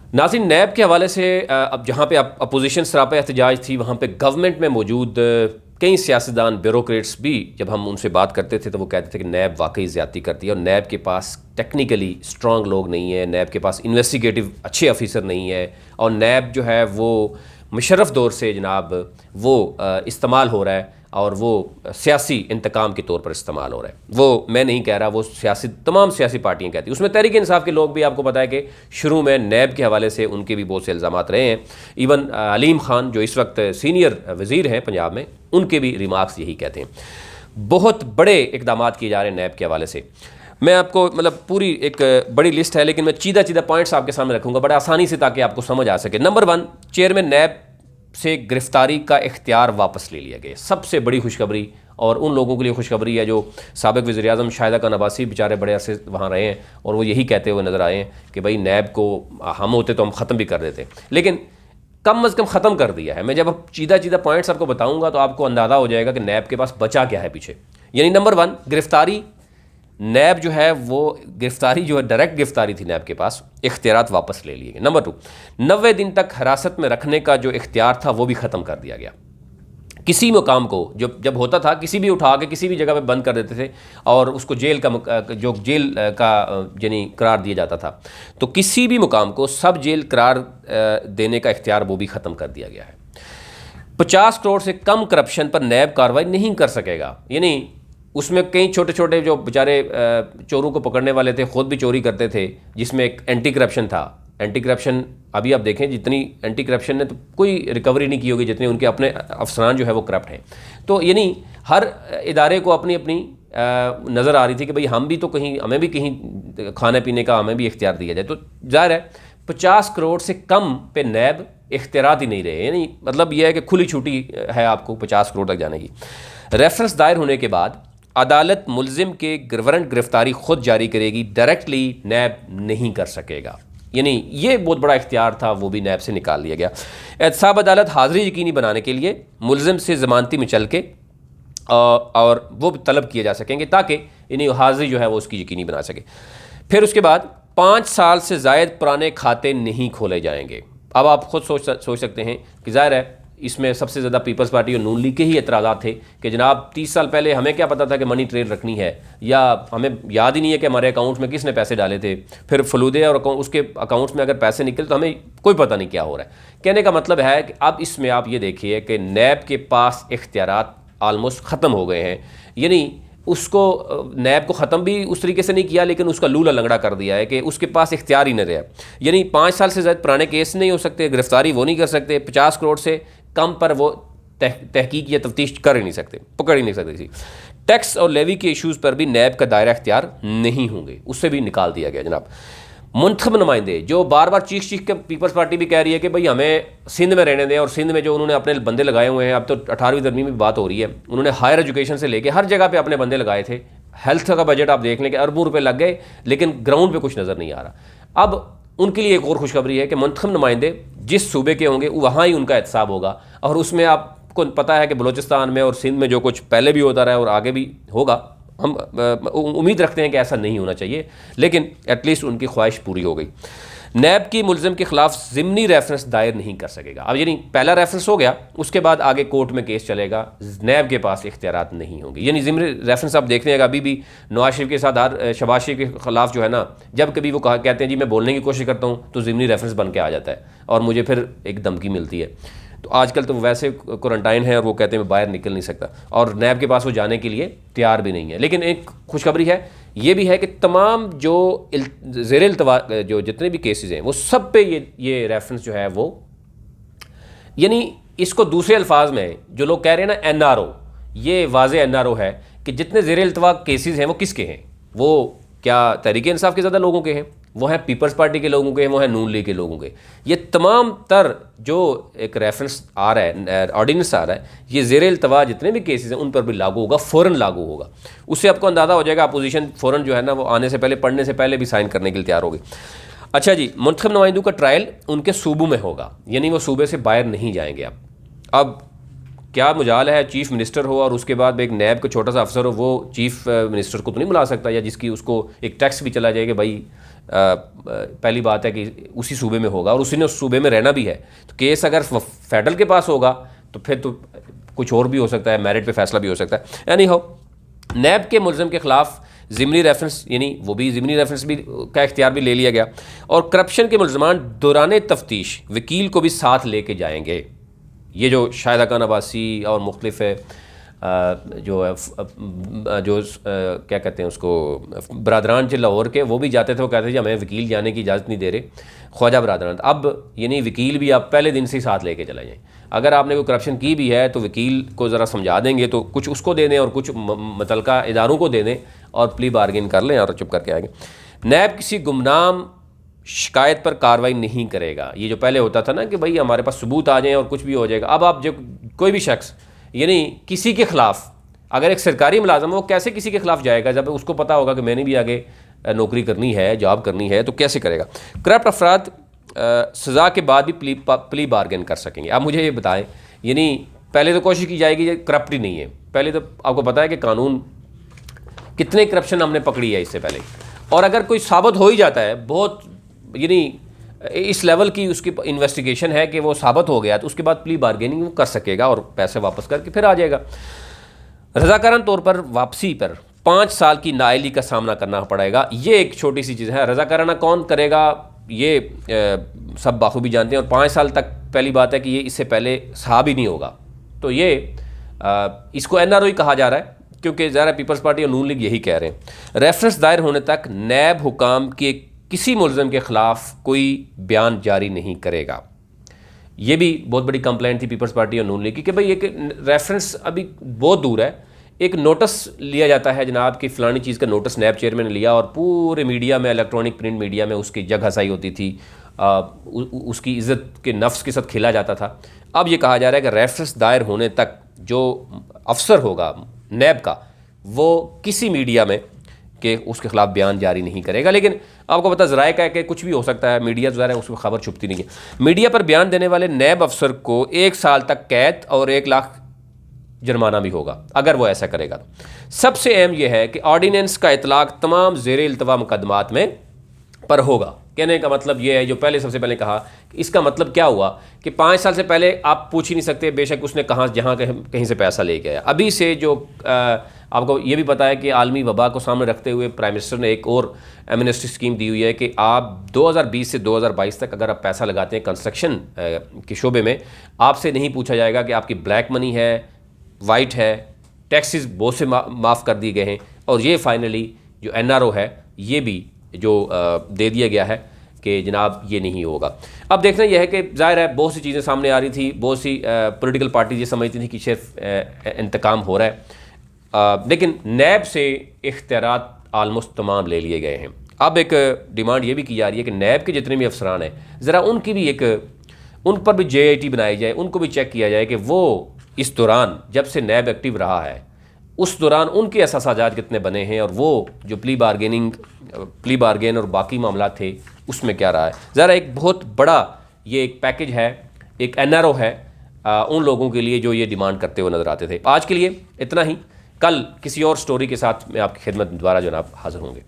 नाज़रीन, नैब के हवाले से अब जहाँ पे अपोजिशन सरापा एहतजाज थी, वहाँ पे गवर्नमेंट में मौजूद कई सियासतदान ब्यूरोक्रेट्स भी जब हम उनसे बात करते थे तो वो कहते थे कि नैब वाकई ज़्यादती करती है और नैब के पास टेक्निकली स्ट्रॉन्ग लोग नहीं है, नैब के पास इन्वेस्टिगेटिव अच्छे ऑफिसर नहीं है और नैब जो है वो मुशर्रफ दौर से जनाब वो इस्तेमाल हो रहा है और वो सियासी इंतकाम के तौर पर इस्तेमाल हो रहा है। वो मैं नहीं कह रहा, वो तमाम सियासी पार्टियां कहती हैं। उसमें तहरीक इंसाफ के लोग भी आपको पता है कि शुरू में नैब के हवाले से उनके भी बहुत से इल्ज़ामात रहे हैं। इवन अलीम खान जो इस वक्त सीनियर वज़ीर हैं पंजाब में, उनके भी रिमार्क्स यही कहते हैं। बहुत बड़े इकदाम किए जा रहे हैं नैब के हवाले से। मैं आपको मतलब पूरी एक बड़ी लिस्ट है, लेकिन मैं चीदा पॉइंट्स आपके सामने रखूँगा बड़ा आसानी से ताकि आपको समझ आ सके। नंबर 1, चेयरमैन नैब से गिरफ्तारी का इख्तियार वापस ले लिया गया। सबसे बड़ी खुशखबरी, और उन लोगों के लिए खुशखबरी है जो साबिक वज़ीर आज़म शाहिदा खान अब्बासी बेचारे बड़े अरसे वहाँ रहे हैं और वो यही कहते हुए नज़र आए हैं कि भाई नैब को हम होते तो हम ख़त्म भी कर देते, लेकिन कम अज़ कम ख़त्म कर दिया है। मैं जब अब चीदा पॉइंट्स आपको बताऊँगा तो आपको अंदाज़ा हो जाएगा कि नैब के पास बचा क्या है पीछे। यानी नंबर 1, गिरफ्तारी, नैब जो है वो गिरफ्तारी जो है डायरेक्ट गिरफ्तारी थी नैब के पास, इख्तियारात वापस ले लिए गए। नंबर 2, 90 दिन तक हिरासत में रखने का जो इख्तियार था वो भी ख़त्म कर दिया गया। किसी मुकाम को जब होता था किसी भी उठा के किसी भी जगह पे बंद कर देते थे और उसको जेल का यानी करार दिया जाता था, तो किसी भी मुकाम को सब जेल करार देने का इख्तियार वो भी ख़त्म कर दिया गया है। 50 करोड़ से कम करप्शन पर नैब कार्रवाई नहीं कर सकेगा। यानी उसमें कई छोटे छोटे जो बेचारे चोरों को पकड़ने वाले थे, खुद भी चोरी करते थे, जिसमें एक एंटी करप्शन था। एंटी करप्शन अभी आप देखें जितनी एंटी करप्शन ने तो कोई रिकवरी नहीं की होगी जितने उनके अपने अफसरान जो है वो करप्ट हैं। तो यानी हर इदारे को अपनी अपनी नज़र आ रही थी कि भाई हम भी तो कहीं, हमें भी कहीं खाने पीने का हमें भी इख्तियार दिया जाए। तो जाहिर है 50 करोड़ से कम पे नैब इख्तियारात ही नहीं रहे। यानी मतलब यह है कि खुली छुट्टी है आपको 50 करोड़ तक जाने की। रेफरेंस दायर होने के बाद अदालत मुलजिम के वारंट गिरफ्तारी खुद जारी करेगी, डायरेक्टली नैब नहीं कर सकेगा। यानी ये बहुत बड़ा इख्तियार था, वो भी नैब से निकाल लिया गया। एहतसाब अदालत हाज़िरी यकीनी बनाने के लिए मुलजिम से ज़मानती में चल के और वो तलब किए जा सकेंगे ताकि यानी हाज़िरी जो है वो उसकी यकीनी बना सके। फिर उसके बाद 5 साल से ज़ायद पुराने खाते नहीं खोले जाएंगे। अब आप खुद सोच सकते हैं कि ज़ाहिर है इसमें सबसे ज़्यादा पीपल्स पार्टी और नून लीग के ही एतराज़ात थे कि जनाब 30 साल पहले हमें क्या पता था कि मनी ट्रेल रखनी है, या हमें याद ही नहीं है कि हमारे अकाउंट्स में किसने पैसे डाले थे। फिर फलूदे और उसके अकाउंट्स में अगर पैसे निकले तो हमें कोई पता नहीं क्या हो रहा है। कहने का मतलब है कि अब इसमें आप ये देखिए कि नैब के पास इख्तियारात आलमोस्ट ख़त्म हो गए हैं। यानी उसको नैब को ख़त्म भी उस तरीके से नहीं किया, लेकिन उसका लूला लंगड़ा कर दिया है कि उसके पास इख्तियार ही नहीं रहा। यानी 5 साल से ज़्यादा पुराने केस नहीं हो सकते, गिरफ्तारी वो नहीं कर सकते, 50 करोड़ से कम पर वो तहकीक या तफ्तीश कर ही नहीं सकते, पकड़ ही नहीं सकते किसी। टैक्स और लेवी के इशूज़ पर भी नैब का दायरा इख्तियार नहीं होंगे, उससे भी निकाल दिया गया जनाब। मुंतखब नुमाइंदे जो बार बार चीख के पीपल्स पार्टी भी कह रही है कि भाई हमें सिंध में रहने दें, और सिंध में जो उन्होंने अपने बंदे लगाए हुए हैं, अब तो 18वीं तरमीम में बात हो रही है, उन्होंने हायर एजुकेशन से लेके हर जगह पे अपने बंदे लगाए थे। हेल्थ का बजट आप देख लें कि अरबों रुपये लग गए, लेकिन ग्राउंड पे कुछ नज़र नहीं आ रहा। अब उनके लिए एक और खुशखबरी है कि मुंतखब नुमाइंदे जिस सूबे के होंगे वहाँ ही उनका एहतसाब होगा, और उसमें आपको पता है कि बलूचिस्तान में और सिंध में जो कुछ पहले भी होता रहा है और आगे भी होगा, हम उम्मीद रखते हैं कि ऐसा नहीं होना चाहिए, लेकिन एटलीस्ट उनकी ख्वाहिश पूरी हो गई। नैब की मुलजिम के खिलाफ ज़िमनी रेफरेंस दायर नहीं कर सकेगा। अब यानी पहला रेफरेंस हो गया, उसके बाद आगे कोर्ट में केस चलेगा, नैब के पास इख्तियारात नहीं होंगे। यानी ज़िमनी रेफरेंस आप देख रहे हैं अभी भी नवाज शरीफ के साथ शहबाज शरीफ के खिलाफ जो है ना, जब कभी वो कहते हैं जी मैं बोलने की कोशिश करता हूँ तो ज़िमनी रेफरेंस बन के आ जाता है और मुझे फिर एक धमकी मिलती है। तो आजकल तो वैसे क्वारंटाइन है और वो कहते हैं मैं बाहर निकल नहीं सकता, और नैब के पास वो जाने के लिए तैयार भी नहीं है। लेकिन एक खुशखबरी है, ये भी है कि तमाम जो ज़ेर इल्तवा जो जितने भी केसेस हैं वो सब पे ये रेफरेंस जो है वो, यानी इसको दूसरे अल्फाज में जो लोग कह रहे हैं ना NRO, ये वाज़े NRO है कि जितने ज़ेर इल्तवा केसेस हैं वो किसके हैं, वो क्या तहरीक इंसाफ के ज़्यादा लोगों के हैं, वो है पीपल्स पार्टी के लोगों के, वो है नून लीग के लोगों के। ये तमाम तर जो एक रेफरेंस आ रहा है, ऑर्डिनेंस आ रहा है, ये ज़ेर इल्तवा जितने भी केसेस हैं उन पर भी लागू होगा, फ़ौरन लागू होगा। उससे आपको अंदाज़ा हो जाएगा अपोजिशन फ़ौरन जो है ना वो आने से पहले, पढ़ने से पहले भी साइन करने के लिए तैयार होगी। अच्छा जी, मुंतखब नुमाइंदों का ट्रायल उनके सूबों में होगा, यानी वो सूबे से बाहर नहीं जाएंगे। अब क्या मुजाल है चीफ़ मिनिस्टर हो और उसके बाद एक नैब का छोटा सा अफसर हो, वो चीफ़ मिनिस्टर को तो नहीं बुला सकता, या जिसकी उसको एक टैक्स भी चला जाएगा भाई पहली बात है कि उसी सूबे में होगा और उसी ने उस सूबे में रहना भी है। तो केस अगर फेडरल के पास होगा तो फिर तो कुछ और भी हो सकता है, मेरिट पे फैसला भी हो सकता है। एनी हाउ, नैब के मुलज़िम के ख़िलाफ़ ज़िमनी रेफरेंस, यानी वो भी ज़िमनी रेफरेंस भी का इख्तियार भी ले लिया गया, और करप्शन के मुलज़मान दौरान तफ्तीश वकील को भी साथ लेके जाएंगे। ये जो शाहिदा खान अब्बासी और मुख्तलिफ क्या कहते हैं उसको, बरादरान जो लाहौर के, वो भी जाते थे, वो कहते थे जी हमें वकील जाने की इजाज़त नहीं दे रहे ख्वाजा बरादरान। अब यानी वकील भी आप पहले दिन से ही साथ लेके चले जाएँ। अगर आपने कोई करप्शन की भी है तो वकील को ज़रा समझा देंगे, तो कुछ उसको दे दें और कुछ मुतलका इदारों को दे दें और प्ली बार्गेन कर लें और चुप करके आएंगे। नैब किसी गुमनाम शिकायत पर कार्रवाई नहीं करेगा। ये जो पहले होता था ना कि भाई हमारे पास सबूत आ जाएं और कुछ भी हो जाएगा, अब आप जो कोई भी शख्स यानी किसी के ख़िलाफ़, अगर एक सरकारी मुलाजम है वो कैसे किसी के ख़िलाफ़ जाएगा जब उसको पता होगा कि मैंने भी आगे नौकरी करनी है, जॉब करनी है, तो कैसे करेगा। करप्ट अफराद सज़ा के बाद भी प्ली बार्गेन कर सकेंगे। आप मुझे ये बताएं, यानी पहले तो कोशिश की जाएगी करप्ट ही नहीं है, पहले तो आपको पता है कि कानून कितने करप्शन हमने पकड़ी है इससे पहले, और अगर कोई साबित हो ही जाता है, बहुत यानी इस लेवल की उसकी इन्वेस्टिगेशन है कि वो साबित हो गया, तो उसके बाद प्ली बार्गेनिंग वो कर सकेगा और पैसे वापस करके फिर आ जाएगा। रज़ाकाराना तौर पर वापसी पर 5 साल की नाअहली का सामना करना पड़ेगा। ये एक छोटी सी चीज़ है। रज़ाकाराना कौन करेगा ये सब बाखूबी जानते हैं, और 5 साल तक पहली बात है कि ये इससे पहले साहब ही नहीं होगा। तो ये इसको NRO कहा जा रहा है क्योंकि ज़ाहिर पीपल्स पार्टी और नून लीग यही कह रहे हैं। रेफरेंस दायर होने तक नैब हुकाम के किसी मुलज़िम के ख़िलाफ़ कोई बयान जारी नहीं करेगा। ये भी बहुत बड़ी कंप्लेंट थी पीपल्स पार्टी और नून लीग की कि भाई एक रेफरेंस अभी बहुत दूर है, एक नोटिस लिया जाता है जनाब कि फ़लानी चीज़ का नोटिस नैब चेयरमैन ने लिया और पूरे मीडिया में, इलेक्ट्रॉनिक प्रिंट मीडिया में उसकी जग हसाई होती थी, उसकी इज़्ज़त के नफ्स के साथ खेला जाता था। अब ये कहा जा रहा है कि रेफरेंस दायर होने तक जो अफसर होगा नैब का, वो किसी मीडिया में कि उसके खिलाफ बयान जारी नहीं करेगा। लेकिन आपको पता ज़राए का है कि कुछ भी हो सकता है, मीडिया जो है उसमें खबर छुपती नहीं है। मीडिया पर बयान देने वाले नैब अफसर को 1 साल तक कैद और 1 लाख जुर्माना भी होगा अगर वो ऐसा करेगा। सबसे अहम यह है कि ऑर्डिनेंस का इतलाक तमाम ज़ेर इल्तवा मुकदमात में पर होगा। कहने का मतलब ये है, जो पहले सबसे पहले कहा, इसका मतलब क्या हुआ कि 5 साल से पहले आप पूछ ही नहीं सकते बेशक उसने कहाँ जहाँ कहीं से पैसा ले गया। अभी से जो आपको ये भी पता है कि आलमी वबा को सामने रखते हुए प्राइम मिनिस्टर ने एक और एमनेस्टी स्कीम दी हुई है कि आप 2020 से 2022 तक अगर आप पैसा लगाते हैं कंस्ट्रक्शन के शोबे में, आपसे नहीं पूछा जाएगा कि आपकी ब्लैक मनी है, वाइट है, टैक्सेस बहुत से माफ़ कर दिए गए हैं। और ये फाइनली जो NRO है ये भी जो दे दिया गया है कि जनाब ये नहीं होगा। अब देखना यह है कि ज़ाहिर है बहुत सी चीज़ें सामने आ रही थी, बहुत सी पॉलिटिकल पार्टी ये समझती थी कि सिर्फ इंतकाम हो रहा है, लेकिन नैब से इख्तियारात आलमोस्ट तमाम ले लिए गए हैं। अब एक डिमांड ये भी की जा रही है कि नैब के जितने भी अफसरान हैं ज़रा उनकी भी उन पर भी JIT बनाई जाए, उनको भी चेक किया जाए कि वो इस दौरान जब से नैब एक्टिव रहा है उस दौरान उनके एहसास कितने बने हैं, और वो जो प्ली बार्गेन और बाकी मामला थे उसमें क्या रहा है। ज़रा एक बहुत बड़ा ये एक पैकेज है, एक NRO है उन लोगों के लिए जो ये डिमांड करते हुए नज़र आते थे। आज के लिए इतना ही, कल किसी और स्टोरी के साथ मैं आपकी खिदमत दोबारा जनाब हाज़िर होंगे।